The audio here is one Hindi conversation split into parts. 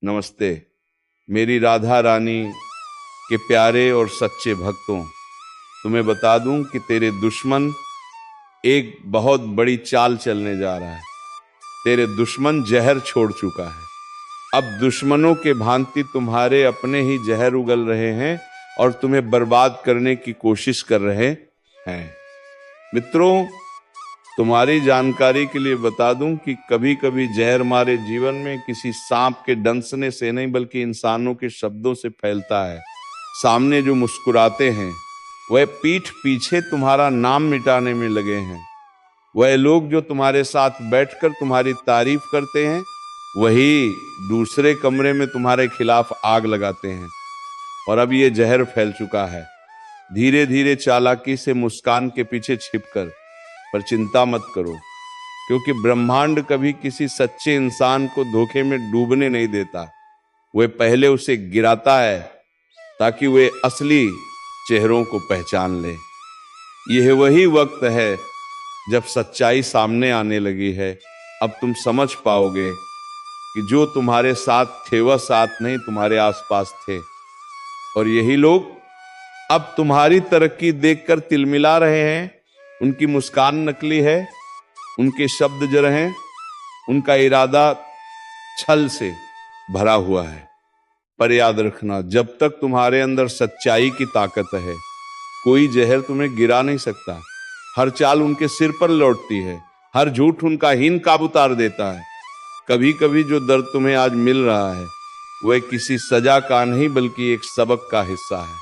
नमस्ते। मेरी राधा रानी के प्यारे और सच्चे भक्तों, तुम्हें बता दूं कि तेरे दुश्मन एक बहुत बड़ी चाल चलने जा रहा है। तेरे दुश्मन जहर छोड़ चुका है। अब दुश्मनों के भांति तुम्हारे अपने ही जहर उगल रहे हैं और तुम्हें बर्बाद करने की कोशिश कर रहे हैं। मित्रों, तुम्हारी जानकारी के लिए बता दूं कि कभी कभी जहर हमारे जीवन में किसी सांप के डंसने से नहीं बल्कि इंसानों के शब्दों से फैलता है। सामने जो मुस्कुराते हैं वह पीठ पीछे तुम्हारा नाम मिटाने में लगे हैं। वह लोग जो तुम्हारे साथ बैठकर तुम्हारी तारीफ करते हैं वही दूसरे कमरे में तुम्हारे खिलाफ आग लगाते हैं। और अब ये जहर फैल चुका है। धीरे धीरे चालाकी से मुस्कान के पीछे छिपकर, पर चिंता मत करो, क्योंकि ब्रह्मांड कभी किसी सच्चे इंसान को धोखे में डूबने नहीं देता। वह पहले उसे गिराता है ताकि वे असली चेहरों को पहचान ले। यह वही वक्त है जब सच्चाई सामने आने लगी है। अब तुम समझ पाओगे कि जो तुम्हारे साथ थे वह साथ नहीं, तुम्हारे आसपास थे। और यही लोग अब तुम्हारी तरक्की देखकर तिलमिला रहे हैं। उनकी मुस्कान नकली है, उनके शब्द जड़ हैं, उनका इरादा छल से भरा हुआ है। पर याद रखना, जब तक तुम्हारे अंदर सच्चाई की ताकत है, कोई जहर तुम्हें गिरा नहीं सकता। हर चाल उनके सिर पर लौटती है, हर झूठ उनका हीन काबू उतार देता है। कभी कभी जो दर्द तुम्हें आज मिल रहा है वह किसी सजा का नहीं बल्कि एक सबक का हिस्सा है।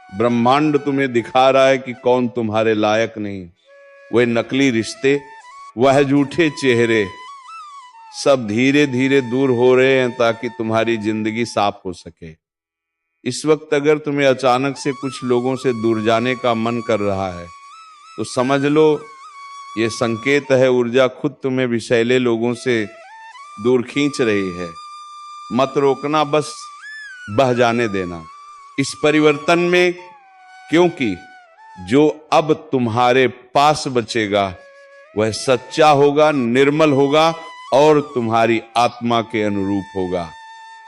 ब्रह्मांड तुम्हें दिखा रहा है कि कौन तुम्हारे लायक नहीं। वह नकली रिश्ते, वह झूठे चेहरे सब धीरे धीरे दूर हो रहे हैं ताकि तुम्हारी जिंदगी साफ हो सके। इस वक्त अगर तुम्हें अचानक से कुछ लोगों से दूर जाने का मन कर रहा है तो समझ लो ये संकेत है, ऊर्जा खुद तुम्हें विषैले लोगों से दूर खींच रही है। मत रोकना, बस बह जाने देना इस परिवर्तन में, क्योंकि जो अब तुम्हारे पास बचेगा वह सच्चा होगा, निर्मल होगा और तुम्हारी आत्मा के अनुरूप होगा।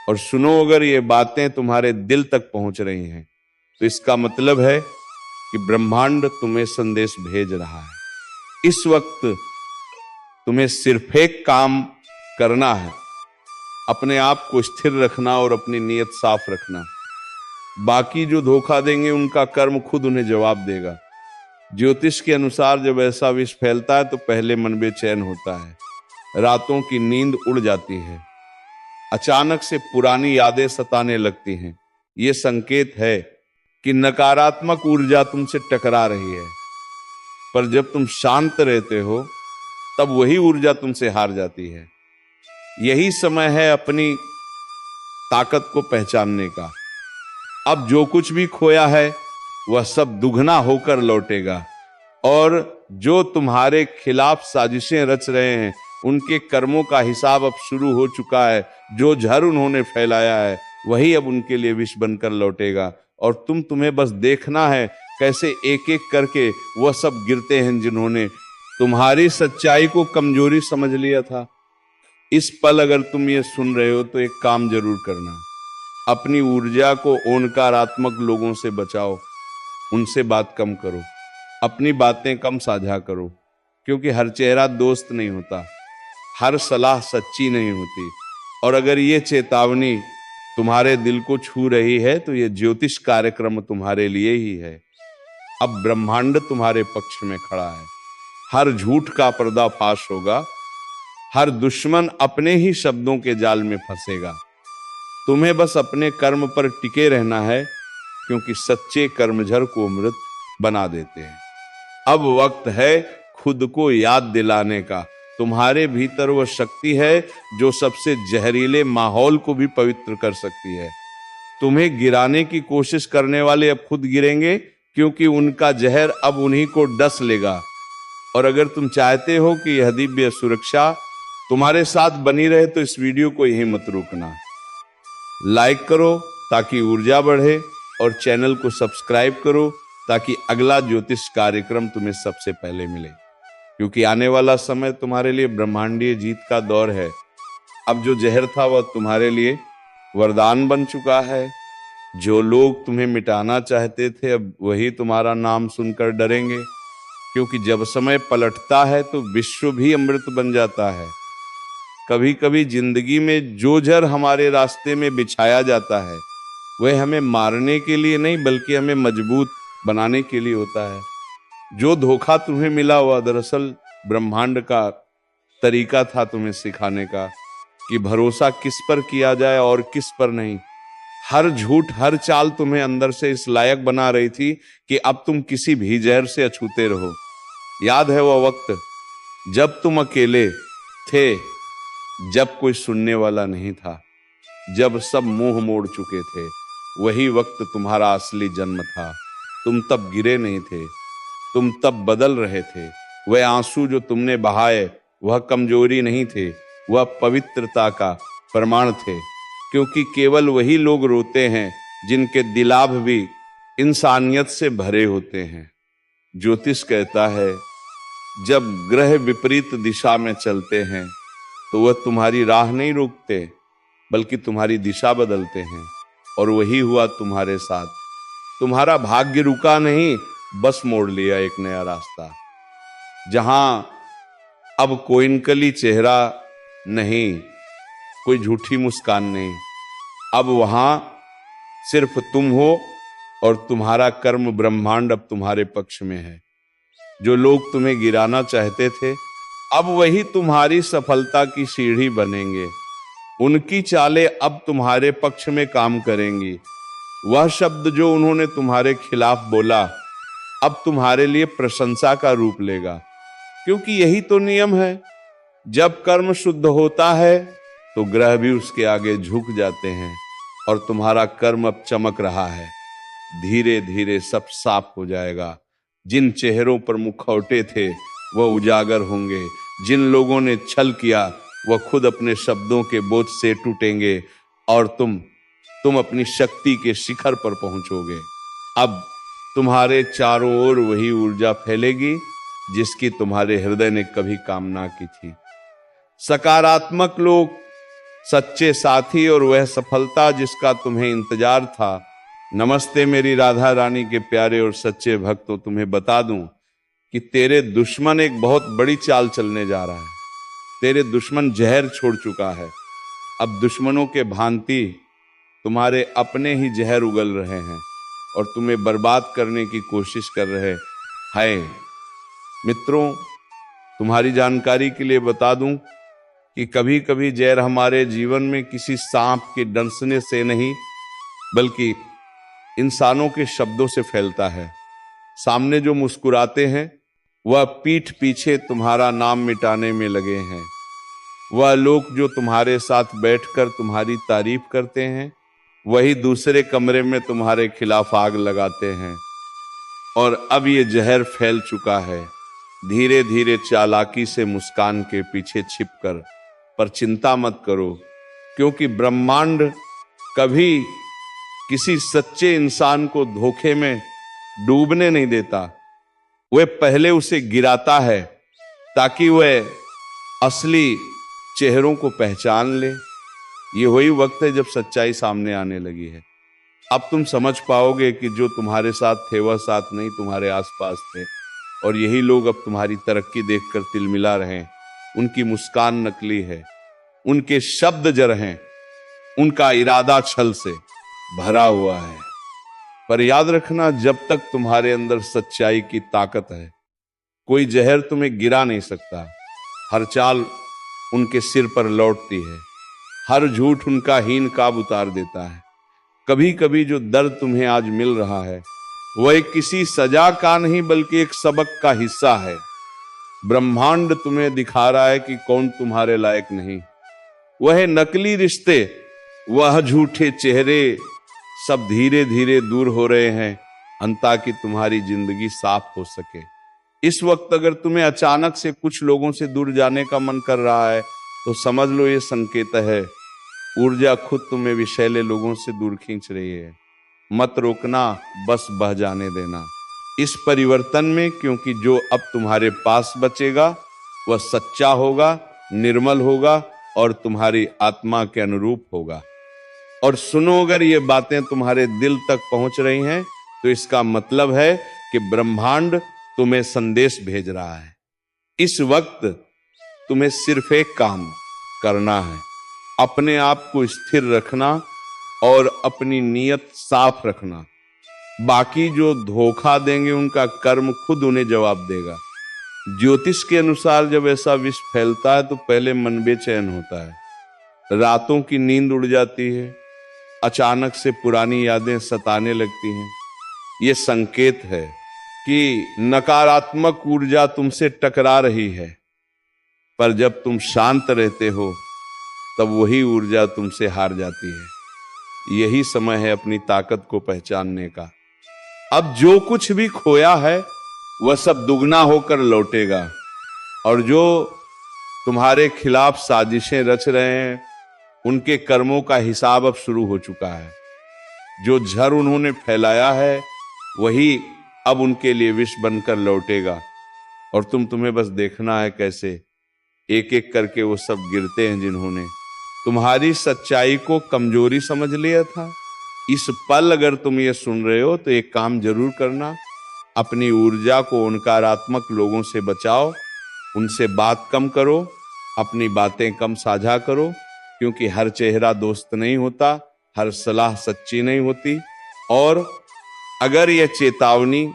और सुनो, अगर ये बातें तुम्हारे दिल तक पहुंच रही हैं तो इसका मतलब है कि ब्रह्मांड तुम्हें संदेश भेज रहा है। इस वक्त तुम्हें सिर्फ एक काम करना है, अपने आप को स्थिर रखना और अपनी नीयत साफ रखना। बाकी जो धोखा देंगे उनका कर्म खुद उन्हें जवाब देगा। ज्योतिष के अनुसार जब ऐसा विष फैलता है तो पहले मन बेचैन होता है, रातों की नींद उड़ जाती है, अचानक से पुरानी यादें सताने लगती हैं। ये संकेत है कि नकारात्मक ऊर्जा तुमसे टकरा रही है। पर जब तुम शांत रहते हो तब वही ऊर्जा तुमसे हार जाती है। यही समय है अपनी ताकत को पहचानने का। अब जो कुछ भी खोया है वह सब दुगना होकर लौटेगा। और जो तुम्हारे खिलाफ साजिशें रच रहे हैं उनके कर्मों का हिसाब अब शुरू हो चुका है। जो जहर उन्होंने फैलाया है वही अब उनके लिए विष बनकर लौटेगा। और तुम्हें बस देखना है कैसे एक एक करके वह सब गिरते हैं जिन्होंने तुम्हारी सच्चाई को कमजोरी समझ लिया था। इस पल अगर तुम ये सुन रहे हो तो एक काम जरूर करना, अपनी ऊर्जा को ओनकारात्मक लोगों से बचाओ, उनसे बात कम करो, अपनी बातें कम साझा करो, क्योंकि हर चेहरा दोस्त नहीं होता, हर सलाह सच्ची नहीं होती। और अगर ये चेतावनी तुम्हारे दिल को छू रही है तो ये ज्योतिष कार्यक्रम तुम्हारे लिए ही है। अब ब्रह्मांड तुम्हारे पक्ष में खड़ा है। हर झूठ का पर्दाफाश होगा, हर दुश्मन अपने ही शब्दों के जाल में फंसेगा। तुम्हें बस अपने कर्म पर टिके रहना है, क्योंकि सच्चे कर्मझर को अमृत बना देते हैं। अब वक्त है खुद को याद दिलाने का। तुम्हारे भीतर वह शक्ति है जो सबसे जहरीले माहौल को भी पवित्र कर सकती है। तुम्हें गिराने की कोशिश करने वाले अब खुद गिरेंगे, क्योंकि उनका जहर अब उन्हीं को डस लेगा। और अगर तुम चाहते हो कि यह दिव्य सुरक्षा तुम्हारे साथ बनी रहे तो इस वीडियो को यहीं मत रोकना। लाइक करो ताकि ऊर्जा बढ़े और चैनल को सब्सक्राइब करो ताकि अगला ज्योतिष कार्यक्रम तुम्हें सबसे पहले मिले, क्योंकि आने वाला समय तुम्हारे लिए ब्रह्मांडीय जीत का दौर है। अब जो जहर था वह तुम्हारे लिए वरदान बन चुका है। जो लोग तुम्हें मिटाना चाहते थे अब वही तुम्हारा नाम सुनकर डरेंगे, क्योंकि जब समय पलटता है तो विश्व भी अमृत बन जाता है। कभी कभी जिंदगी में जो जहर हमारे रास्ते में बिछाया जाता है वह हमें मारने के लिए नहीं बल्कि हमें मजबूत बनाने के लिए होता है। जो धोखा तुम्हें मिला वह दरअसल ब्रह्मांड का तरीका था तुम्हें सिखाने का कि भरोसा किस पर किया जाए और किस पर नहीं। हर झूठ हर चाल तुम्हें अंदर से इस लायक बना रही थी कि अब तुम किसी भी जहर से अछूते रहो। याद है वह वक्त जब तुम अकेले थे, जब कोई सुनने वाला नहीं था, जब सब मुंह मोड़ चुके थे। वही वक्त तुम्हारा असली जन्म था। तुम तब गिरे नहीं थे, तुम तब बदल रहे थे। वह आंसू जो तुमने बहाए वह कमजोरी नहीं थे, वह पवित्रता का प्रमाण थे। क्योंकि केवल वही लोग रोते हैं जिनके दिलाभ भी इंसानियत से भरे होते हैं। ज्योतिष कहता है जब ग्रह विपरीत दिशा में चलते हैं तो वह तुम्हारी राह नहीं रोकते बल्कि तुम्हारी दिशा बदलते हैं। और वही हुआ तुम्हारे साथ। तुम्हारा भाग्य रुका नहीं, बस मोड़ लिया एक नया रास्ता। जहां अब कोई नकली चेहरा नहीं, कोई झूठी मुस्कान नहीं, अब वहां सिर्फ तुम हो और तुम्हारा कर्म ब्रह्मांड अब तुम्हारे पक्ष में है। जो लोग तुम्हें गिराना चाहते थे अब वही तुम्हारी सफलता की सीढ़ी बनेंगे। उनकी चालें अब तुम्हारे पक्ष में काम करेंगी। वह शब्द जो उन्होंने तुम्हारे खिलाफ बोला अब तुम्हारे लिए प्रशंसा का रूप लेगा। क्योंकि यही तो नियम है, जब कर्म शुद्ध होता है तो ग्रह भी उसके आगे झुक जाते हैं। और तुम्हारा कर्म अब चमक रहा है, धीरे धीरे सब साफ हो जाएगा। जिन चेहरों पर मुखौटे थे वह उजागर होंगे। जिन लोगों ने छल किया वह खुद अपने शब्दों के बोझ से टूटेंगे और तुम अपनी शक्ति के शिखर पर पहुंचोगे। अब तुम्हारे चारों ओर वही ऊर्जा फैलेगी जिसकी तुम्हारे हृदय ने कभी कामना की थी। सकारात्मक लोग, सच्चे साथी और वह सफलता जिसका तुम्हें इंतजार था। नमस्ते मेरी राधा रानी के प्यारे और सच्चे भक्तों, तुम्हें बता दूं कि तेरे दुश्मन एक बहुत बड़ी चाल चलने जा रहा है। तेरे दुश्मन जहर छोड़ चुका है। अब दुश्मनों के भांति तुम्हारे अपने ही जहर उगल रहे हैं और तुम्हें बर्बाद करने की कोशिश कर रहे हैं। मित्रों, तुम्हारी जानकारी के लिए बता दूं कि कभी कभी जहर हमारे जीवन में किसी सांप के डंसने से नहीं बल्कि इंसानों के शब्दों से फैलता है। सामने जो मुस्कुराते हैं वह पीठ पीछे तुम्हारा नाम मिटाने में लगे हैं। वह लोग जो तुम्हारे साथ बैठकर तुम्हारी तारीफ करते हैं वही दूसरे कमरे में तुम्हारे खिलाफ आग लगाते हैं। और अब ये जहर फैल चुका है। धीरे धीरे चालाकी से मुस्कान के पीछे छिपकर, पर चिंता मत करो, क्योंकि ब्रह्मांड कभी किसी सच्चे इंसान को धोखे में डूबने नहीं देता। वह पहले उसे गिराता है ताकि वह असली चेहरों को पहचान ले। ये वही वक्त है जब सच्चाई सामने आने लगी है। अब तुम समझ पाओगे कि जो तुम्हारे साथ थे वह साथ नहीं तुम्हारे आसपास थे, और यही लोग अब तुम्हारी तरक्की देखकर तिलमिला रहे हैं। उनकी मुस्कान नकली है, उनके शब्द जर हैं, उनका इरादा छल से भरा हुआ है। पर याद रखना, जब तक तुम्हारे अंदर सच्चाई की ताकत है कोई जहर तुम्हें गिरा नहीं सकता। हर चाल उनके सिर पर लौटती है, हर झूठ उनका हीन काब उतार देता है। कभी कभी जो दर्द तुम्हें आज मिल रहा है वह किसी सजा का नहीं बल्कि एक सबक का हिस्सा है। ब्रह्मांड तुम्हें दिखा रहा है कि कौन तुम्हारे लायक नहीं। वह नकली रिश्ते, वह झूठे चेहरे सब धीरे धीरे दूर हो रहे हैं ताकि तुम्हारी जिंदगी साफ हो सके। इस वक्त अगर तुम्हें अचानक से कुछ लोगों से दूर जाने का मन कर रहा है तो समझ लो ये संकेत है, ऊर्जा खुद तुम्हें विषैले लोगों से दूर खींच रही है। मत रोकना, बस बह जाने देना इस परिवर्तन में, क्योंकि जो अब तुम्हारे पास बचेगा वह सच्चा होगा, निर्मल होगा और तुम्हारी आत्मा के अनुरूप होगा। और सुनो, अगर ये बातें तुम्हारे दिल तक पहुंच रही हैं तो इसका मतलब है कि ब्रह्मांड तुम्हें संदेश भेज रहा है। इस वक्त तुम्हें सिर्फ एक काम करना है, अपने आप को स्थिर रखना और अपनी नीयत साफ रखना। बाकी जो धोखा देंगे उनका कर्म खुद उन्हें जवाब देगा। ज्योतिष के अनुसार जब ऐसा विष फैलता है तो पहले मन बेचैन होता है, रातों की नींद उड़ जाती है, अचानक से पुरानी यादें सताने लगती हैं। ये संकेत है कि नकारात्मक ऊर्जा तुमसे टकरा रही है, पर जब तुम शांत रहते हो तब वही ऊर्जा तुमसे हार जाती है। यही समय है अपनी ताकत को पहचानने का। अब जो कुछ भी खोया है वह सब दुगना होकर लौटेगा, और जो तुम्हारे खिलाफ साजिशें रच रहे हैं उनके कर्मों का हिसाब अब शुरू हो चुका है। जो जहर उन्होंने फैलाया है वही अब उनके लिए विष बनकर लौटेगा, और तुम्हें बस देखना है कैसे एक एक करके वो सब गिरते हैं जिन्होंने तुम्हारी सच्चाई को कमजोरी समझ लिया था। इस पल अगर तुम ये सुन रहे हो तो एक काम जरूर करना, अपनी ऊर्जा को नकारात्मक लोगों से बचाओ, उनसे बात कम करो, अपनी बातें कम साझा करो, क्योंकि हर चेहरा दोस्त नहीं होता, हर सलाह सच्ची नहीं होती। और अगर यह चेतावनी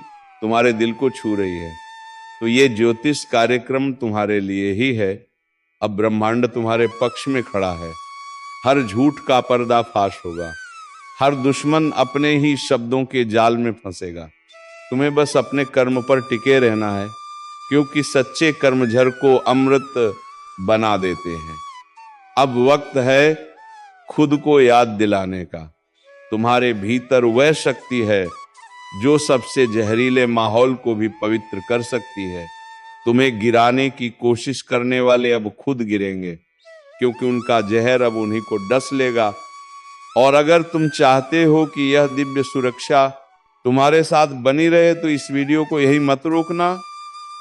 तुम्हारे दिल को छू रही है तो ये ज्योतिष कार्यक्रम तुम्हारे लिए ही है। अब ब्रह्मांड तुम्हारे पक्ष में खड़ा है, हर झूठ का पर्दाफाश होगा, हर दुश्मन अपने ही शब्दों के जाल में फंसेगा। तुम्हें बस अपने कर्म पर टिके रहना है, क्योंकि सच्चे कर्मझर को अमृत बना देते हैं। अब वक्त है खुद को याद दिलाने का। तुम्हारे भीतर वह शक्ति है जो सबसे जहरीले माहौल को भी पवित्र कर सकती है। तुम्हें गिराने की कोशिश करने वाले अब खुद गिरेंगे, क्योंकि उनका जहर अब उन्हीं को डस लेगा। और अगर तुम चाहते हो कि यह दिव्य सुरक्षा तुम्हारे साथ बनी रहे तो इस वीडियो को यही मत रोकना,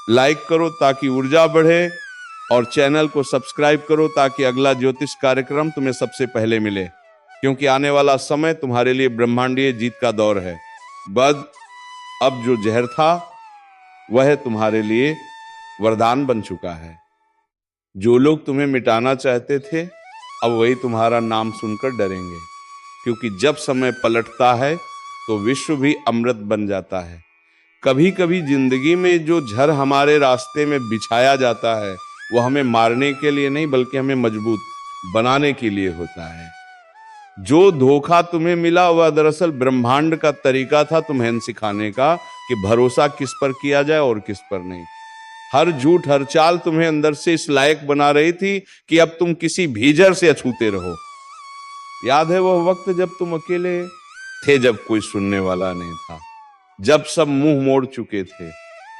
लाइक करो ताकि ऊर्जा बढ़े, और चैनल को सब्सक्राइब करो ताकि अगला ज्योतिष कार्यक्रम तुम्हें सबसे पहले मिले, क्योंकि आने वाला समय तुम्हारे लिए ब्रह्मांडीय जीत का दौर है। बस अब जो जहर था वह तुम्हारे लिए वरदान बन चुका है। जो लोग तुम्हें मिटाना चाहते थे अब वही तुम्हारा नाम सुनकर डरेंगे, क्योंकि जब समय पलटता है तो विश्व भी अमृत बन जाता है। कभी कभी जिंदगी में जो जहर हमारे रास्ते में बिछाया जाता है वो हमें मारने के लिए नहीं बल्कि हमें मजबूत बनाने के लिए होता है। जो धोखा तुम्हें मिला वह दरअसल ब्रह्मांड का तरीका था तुम्हें सिखाने का कि भरोसा किस पर किया जाए और किस पर नहीं। हर झूठ हर चाल तुम्हें अंदर से इस लायक बना रही थी कि अब तुम किसी भीतर से अछूते रहो। याद है वह वक्त जब तुम अकेले थे, जब कोई सुनने वाला नहीं था, जब सब मुंह मोड़ चुके थे?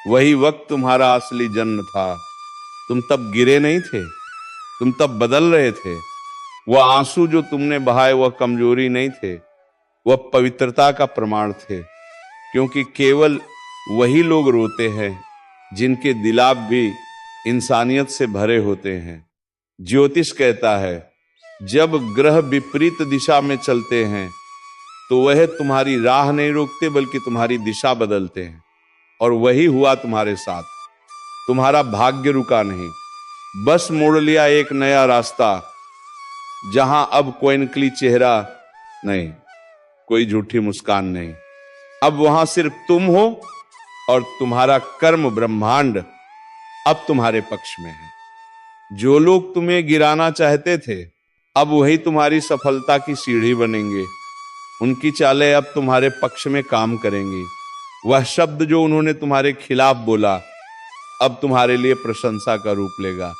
वही वक्त तुम्हारा असली जन्म था। तुम तब गिरे नहीं थे, तुम तब बदल रहे थे। वह आंसू जो तुमने बहाए वह कमजोरी नहीं थे, वह पवित्रता का प्रमाण थे, क्योंकि केवल वही लोग रोते हैं जिनके दिलाब भी इंसानियत से भरे होते हैं। ज्योतिष कहता है जब ग्रह विपरीत दिशा में चलते हैं तो वह तुम्हारी राह नहीं रोकते बल्कि तुम्हारी दिशा बदलते हैं, और वही हुआ तुम्हारे साथ। तुम्हारा भाग्य रुका नहीं, बस मोड़ लिया एक नया रास्ता, जहां अब कोई नकली चेहरा नहीं, कोई झूठी मुस्कान नहीं। अब वहां सिर्फ तुम हो और तुम्हारा कर्म ब्रह्मांड अब तुम्हारे पक्ष में है। जो लोग तुम्हें गिराना चाहते थे अब वही तुम्हारी सफलता की सीढ़ी बनेंगे। उनकी चालें अब तुम्हारे पक्ष में काम करेंगी। वह शब्द जो उन्होंने तुम्हारे खिलाफ बोला अब तुम्हारे लिए प्रशंसा का रूप लेगा,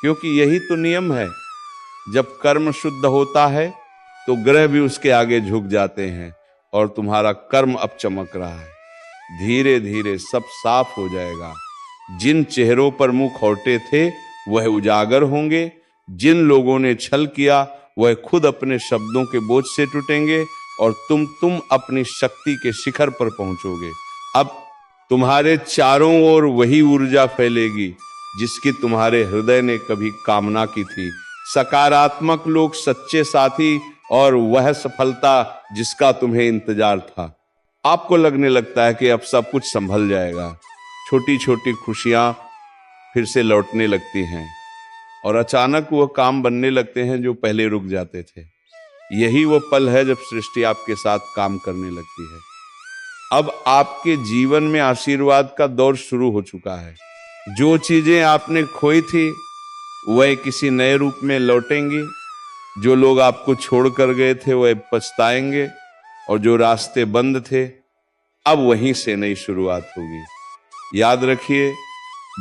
क्योंकि यही तो नियम है। जब कर्म शुद्ध होता है तो ग्रह भी उसके आगे झुक जाते हैं, और तुम्हारा कर्म अब चमक रहा है। धीरे धीरे सब साफ हो जाएगा। जिन चेहरों पर मुंह खोटे थे वह उजागर होंगे, जिन लोगों ने छल किया वह खुद अपने शब्दों के बोझ से टूटेंगे, और तुम अपनी शक्ति के शिखर पर पहुंचोगे। अब तुम्हारे चारों ओर वही ऊर्जा फैलेगी जिसकी तुम्हारे हृदय ने कभी कामना की थी। सकारात्मक लोग, सच्चे साथी और वह सफलता जिसका तुम्हें इंतजार था। आपको लगने लगता है कि अब सब कुछ संभल जाएगा। छोटी छोटी खुशियां फिर से लौटने लगती हैं और अचानक वह काम बनने लगते हैं जो पहले रुक जाते थे। यही वो पल है जब सृष्टि आपके साथ काम करने लगती है। अब आपके जीवन में आशीर्वाद का दौर शुरू हो चुका है। जो चीजें आपने खोई थी वह किसी नए रूप में लौटेंगी। जो लोग आपको छोड़कर गए थे वह पछताएंगे और जो रास्ते बंद थे अब वहीं से नई शुरुआत होगी। याद रखिए,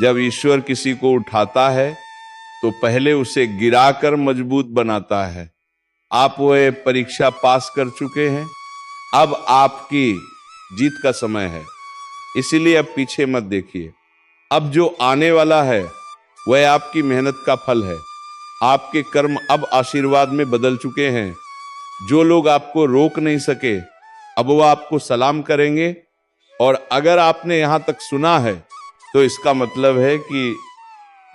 जब ईश्वर किसी को उठाता है तो पहले उसे गिराकर मजबूत बनाता है। आप वह परीक्षा पास कर चुके हैं, अब आपकी जीत का समय है। इसीलिए अब पीछे मत देखिए। अब जो आने वाला है वह आपकी मेहनत का फल है। आपके कर्म अब आशीर्वाद में बदल चुके हैं। जो लोग आपको रोक नहीं सके अब वो आपको सलाम करेंगे। और अगर आपने यहां तक सुना है तो इसका मतलब है कि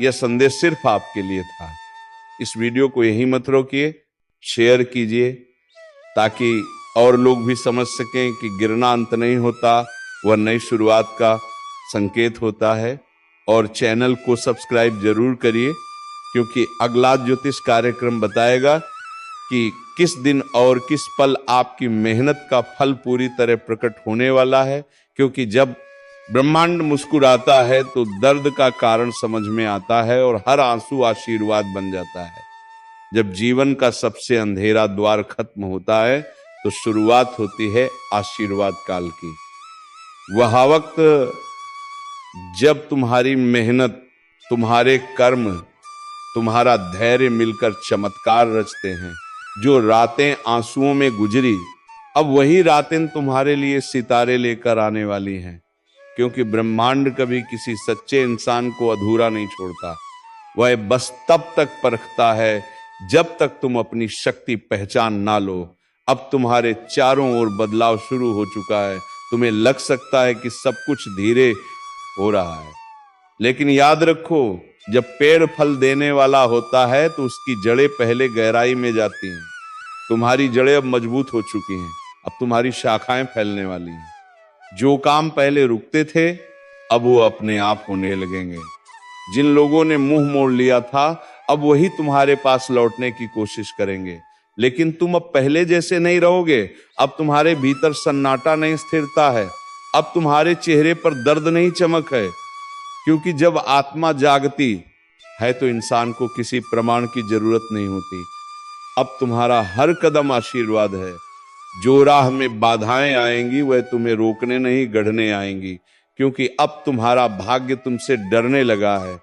यह संदेश सिर्फ आपके लिए था। इस वीडियो को यहीं मत रोकिए, शेयर कीजिए ताकि और लोग भी समझ सकें कि गिरना अंत नहीं होता, वह नई शुरुआत का संकेत होता है। और चैनल को सब्सक्राइब जरूर करिए, क्योंकि अगला ज्योतिष कार्यक्रम बताएगा कि किस दिन और किस पल आपकी मेहनत का फल पूरी तरह प्रकट होने वाला है। क्योंकि जब ब्रह्मांड मुस्कुराता है तो दर्द का कारण समझ में आता है और हर आंसू आशीर्वाद बन जाता है। जब जीवन का सबसे अंधेरा द्वार खत्म होता है तो शुरुआत होती है आशीर्वाद काल की। वह वक्त जब तुम्हारी मेहनत, तुम्हारे कर्म, तुम्हारा धैर्य मिलकर चमत्कार रचते हैं। जो रातें आंसुओं में गुजरी अब वही रातें तुम्हारे लिए सितारे लेकर आने वाली हैं। क्योंकि ब्रह्मांड कभी किसी सच्चे इंसान को अधूरा नहीं छोड़ता। वह बस तब तक परखता है जब तक तुम अपनी शक्ति पहचान ना लो। अब तुम्हारे चारों ओर बदलाव शुरू हो चुका है। तुम्हें लग सकता है कि सब कुछ धीरे हो रहा है, लेकिन याद रखो, जब पेड़ फल देने वाला होता है तो उसकी जड़ें पहले गहराई में जाती हैं। तुम्हारी जड़ें अब मजबूत हो चुकी हैं, अब तुम्हारी शाखाएं फैलने वाली हैं। जो काम पहले रुकते थे अब वो अपने आप होने लगेंगे। जिन लोगों ने मुंह मोड़ लिया था अब वही तुम्हारे पास लौटने की कोशिश करेंगे। लेकिन तुम अब पहले जैसे नहीं रहोगे। अब तुम्हारे भीतर सन्नाटा नहीं, स्थिरता है। अब तुम्हारे चेहरे पर दर्द नहीं, चमक है। क्योंकि जब आत्मा जागती है तो इंसान को किसी प्रमाण की जरूरत नहीं होती। अब तुम्हारा हर कदम आशीर्वाद है। जो राह में बाधाएं आएंगी वह तुम्हें रोकने नहीं, गढ़ने आएंगी। क्योंकि अब तुम्हारा भाग्य तुमसे डरने लगा है।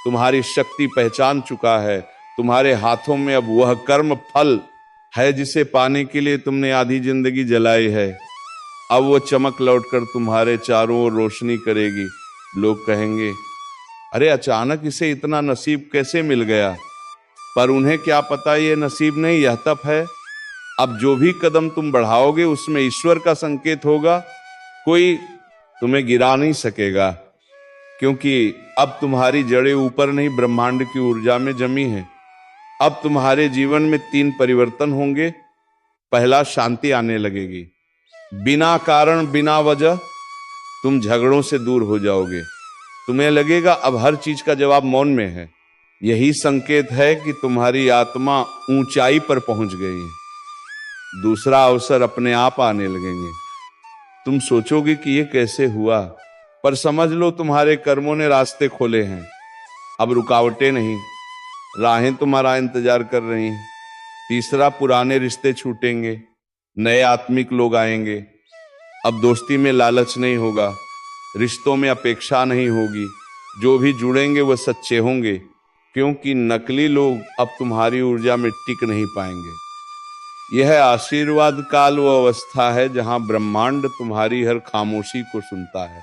तुम्हारी शक्ति पहचान चुका है। तुम्हारे हाथों में अब वह कर्म फल है जिसे पाने के लिए तुमने आधी जिंदगी जलाई है। अब वो चमक लौटकर तुम्हारे चारों ओर रोशनी करेगी। लोग कहेंगे, अरे अचानक इसे इतना नसीब कैसे मिल गया? पर उन्हें क्या पता ये नसीब नहीं, यह तप है। अब जो भी कदम तुम बढ़ाओगे उसमें ईश्वर का संकेत होगा। कोई तुम्हें गिरा नहीं सकेगा, क्योंकि अब तुम्हारी जड़ें ऊपर नहीं ब्रह्मांड की ऊर्जा में जमी हैं। अब तुम्हारे जीवन में 3 परिवर्तन होंगे। पहला, शांति आने लगेगी। बिना कारण, बिना वजह तुम झगड़ों से दूर हो जाओगे। तुम्हें लगेगा अब हर चीज का जवाब मौन में है। यही संकेत है कि तुम्हारी आत्मा ऊंचाई पर पहुंच गई है। दूसरा अवसर अपने आप आने लगेंगे। तुम सोचोगे कि ये कैसे हुआ, पर समझ लो तुम्हारे कर्मों ने रास्ते खोले हैं। अब रुकावटें नहीं, राहें तुम्हारा इंतजार कर रही हैं। तीसरा, पुराने रिश्ते छूटेंगे, नए आत्मिक लोग आएंगे। अब दोस्ती में लालच नहीं होगा, रिश्तों में अपेक्षा नहीं होगी। जो भी जुड़ेंगे वह सच्चे होंगे, क्योंकि नकली लोग अब तुम्हारी ऊर्जा में टिक नहीं पाएंगे। यह आशीर्वाद काल वो अवस्था है जहां ब्रह्मांड तुम्हारी हर खामोशी को सुनता है।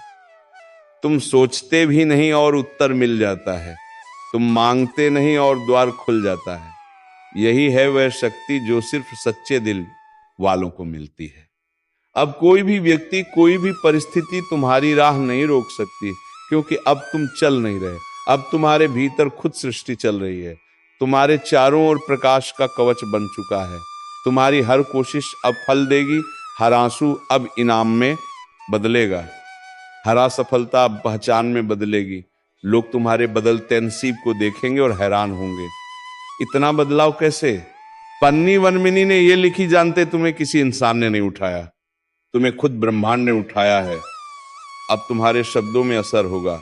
तुम सोचते भी नहीं और उत्तर मिल जाता है। तुम मांगते नहीं और द्वार खुल जाता है। यही है वह शक्ति जो सिर्फ सच्चे दिल वालों को मिलती है। अब कोई भी व्यक्ति, कोई भी परिस्थिति तुम्हारी राह नहीं रोक सकती, क्योंकि अब तुम चल नहीं रहे। अब तुम्हारे भीतर खुद सृष्टि चल रही है। तुम्हारे चारों ओर प्रकाश का कवच बन चुका है। तुम्हारी हर कोशिश अब फल देगी, हर आंसू अब इनाम में बदलेगा, हर असफलता अब पहचान में बदलेगी। लोग तुम्हारे बदलते नसीब को देखेंगे और हैरान होंगे, इतना बदलाव कैसे? पन्नी वनमिनी ने यह लिखी, जानते तुम्हें किसी इंसान ने नहीं उठाया, तुम्हें खुद ब्रह्मांड ने उठाया है। अब तुम्हारे शब्दों में असर होगा,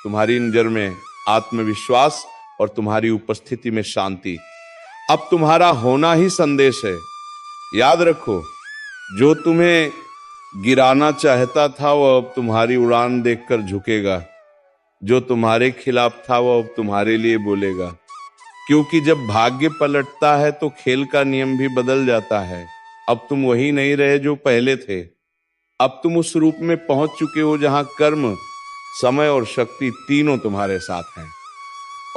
तुम्हारी नजर में आत्मविश्वास और तुम्हारी उपस्थिति में शांति। अब तुम्हारा होना ही संदेश है। याद रखो, जो तुम्हें गिराना चाहता था वो अब तुम्हारी उड़ान देखकर झुकेगा, जो तुम्हारे खिलाफ था वो अब तुम्हारे लिए बोलेगा। क्योंकि जब भाग्य पलटता है तो खेल का नियम भी बदल जाता है। अब तुम वही नहीं रहे जो पहले थे, अब तुम उस रूप में पहुंच चुके हो जहां कर्म, समय और शक्ति तीनों तुम्हारे साथ हैं।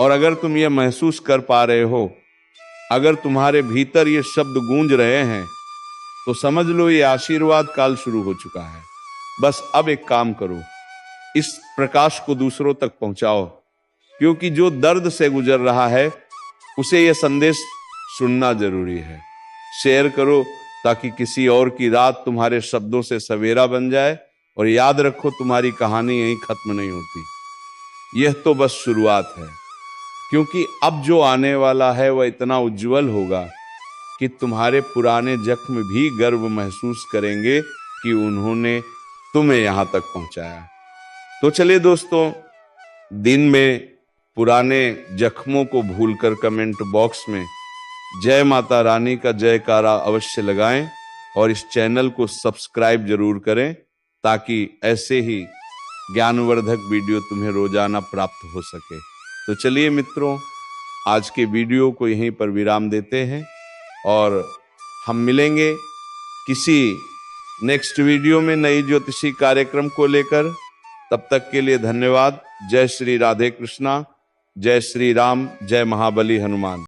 और अगर तुम ये महसूस कर पा रहे हो, अगर तुम्हारे भीतर ये शब्द गूंज रहे हैं, तो समझ लो ये आशीर्वाद काल शुरू हो चुका है। बस अब एक काम करो, इस प्रकाश को दूसरों तक पहुंचाओ, क्योंकि जो दर्द से गुजर रहा है उसे यह संदेश सुनना जरूरी है। शेयर करो ताकि किसी और की रात तुम्हारे शब्दों से सवेरा बन जाए। और याद रखो, तुम्हारी कहानी यहीं खत्म नहीं होती, यह तो बस शुरुआत है। क्योंकि अब जो आने वाला है वह इतना उज्जवल होगा कि तुम्हारे पुराने जख्म भी गर्व महसूस करेंगे कि उन्होंने तुम्हें यहां तक पहुंचाया। तो चलिए दोस्तों, दिन में पुराने जख्मों को भूलकर कमेंट बॉक्स में जय माता रानी का जयकारा अवश्य लगाएं और इस चैनल को सब्सक्राइब जरूर करें, ताकि ऐसे ही ज्ञानवर्धक वीडियो तुम्हें रोजाना प्राप्त हो सके। तो चलिए मित्रों, आज के वीडियो को यहीं पर विराम देते हैं और हम मिलेंगे किसी नेक्स्ट वीडियो में नई ज्योतिषी कार्यक्रम को लेकर। तब तक के लिए धन्यवाद। जय श्री राधे कृष्णा, जय श्री राम, जय महाबली हनुमान।